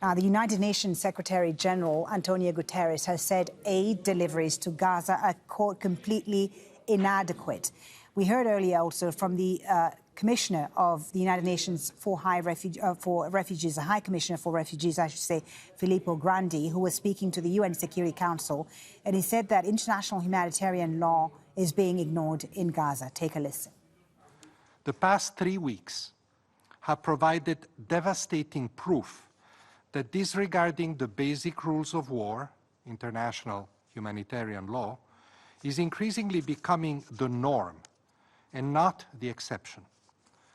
Now, the United Nations Secretary General Antonio Guterres has said aid deliveries to Gaza are completely inadequate. We heard earlier also from the Commissioner of the United Nations for Refugees, the High Commissioner for Refugees, I should say, Filippo Grandi, who was speaking to the UN Security Council, and he said that international humanitarian law is being ignored in Gaza. Take a listen. The past 3 weeks have provided devastating proof that disregarding the basic rules of war, international humanitarian law, is increasingly becoming the norm and not the exception,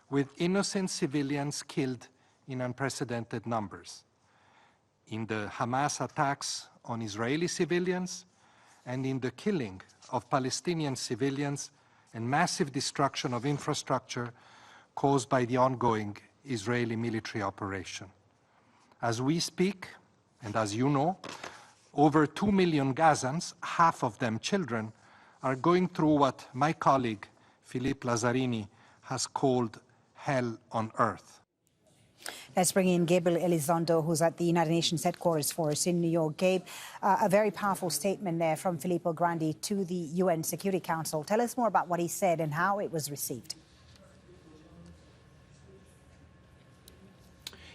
with innocent civilians killed in unprecedented numbers. In the Hamas attacks on Israeli civilians and in the killing of Palestinian civilians and massive destruction of infrastructure caused by the ongoing Israeli military operation. As we speak, and as you know, over 2 million Gazans, half of them children, are going through what my colleague Philippe Lazzarini has called hell on earth. Let's bring in Gabriel Elizondo, who's at the United Nations headquarters for us in New York. Gabe, a very powerful statement there from Filippo Grandi to the UN Security Council. Tell us more about what he said and how it was received.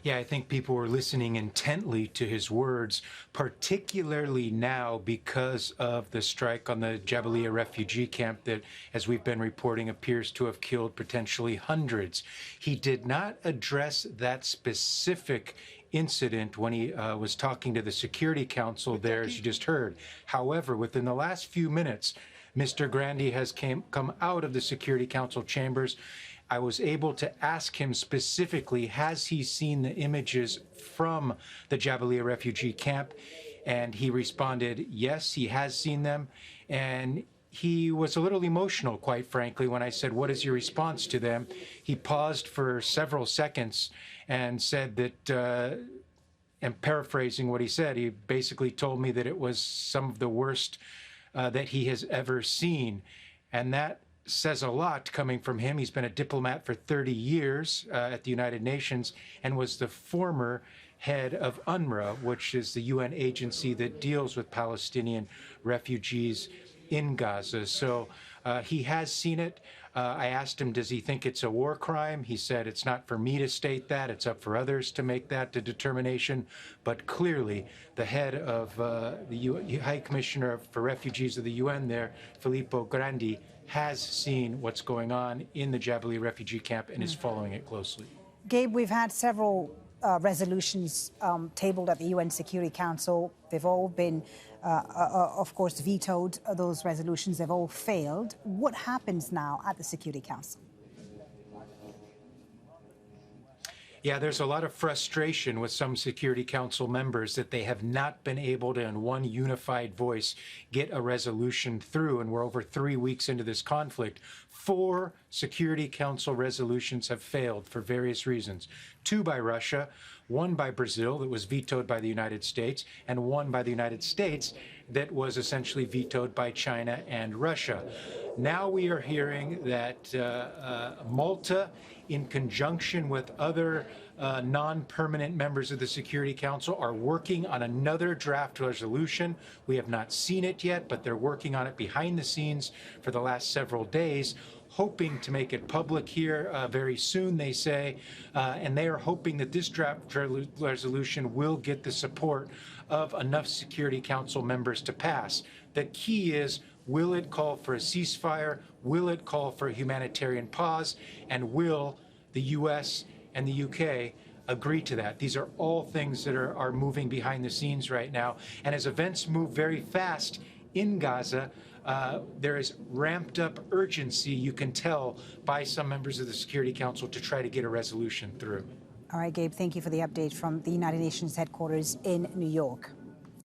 Yeah, I think people were listening intently to his words, particularly now because of the strike on the Jabalia refugee camp that, as we've been reporting, appears to have killed potentially hundreds. He did not address that specific incident when he was talking to the Security Council there, as you just heard. However, within the last few minutes, Mr. Grandi has come out of the Security Council chambers. I was able to ask him specifically, has he seen the images from the Jabalia refugee camp? And he responded, yes, he has seen them. And he was a little emotional, quite frankly, when I said, what is your response to them? He paused for several seconds and said that, and paraphrasing what he said, he basically told me that it was some of the worst that he has ever seen. And that says a lot coming from him. He's been a diplomat for 30 years at the United Nations and was the former head of UNRWA, which is the UN agency that deals with Palestinian refugees in Gaza. So he has seen it. I asked him, does he think it's a war crime? He said, it's not for me to state that. It's up for others to make that determination. But clearly, the head of the High Commissioner for Refugees of the UN there, Filippo Grandi, has seen what's going on in the Jabalia refugee camp and is following it closely. Gabe, we've had several resolutions tabled at the UN Security Council. They've all been, of course, vetoed. Those resolutions have all failed. What happens now at the Security Council? Yeah, there's a lot of frustration with some Security Council members that they have not been able to, in one unified voice, get a resolution through. And we're over 3 weeks into this conflict. 4 Security Council resolutions have failed for various reasons. 2 by Russia, 1 by Brazil that was vetoed by the United States, and 1 by the United States that was essentially vetoed by China and Russia. Now we are hearing that Malta, in conjunction with other non-permanent members of the Security Council, are working on another draft resolution. We have not seen it yet, but they're working on it behind the scenes for the last several days, hoping to make it public here very soon, they say, and they are hoping that this draft resolution will get the support of enough Security Council members to pass. The key is, will it call for a ceasefire? Will it call for a humanitarian pause? And will the U.S. and the U.K. agree to that? These are all things that are moving behind the scenes right now. And as events move very fast in Gaza, there is ramped up urgency, you can tell, by some members of the Security Council to try to get a resolution through. All right, Gabe, thank you for the update from the United Nations headquarters in New York.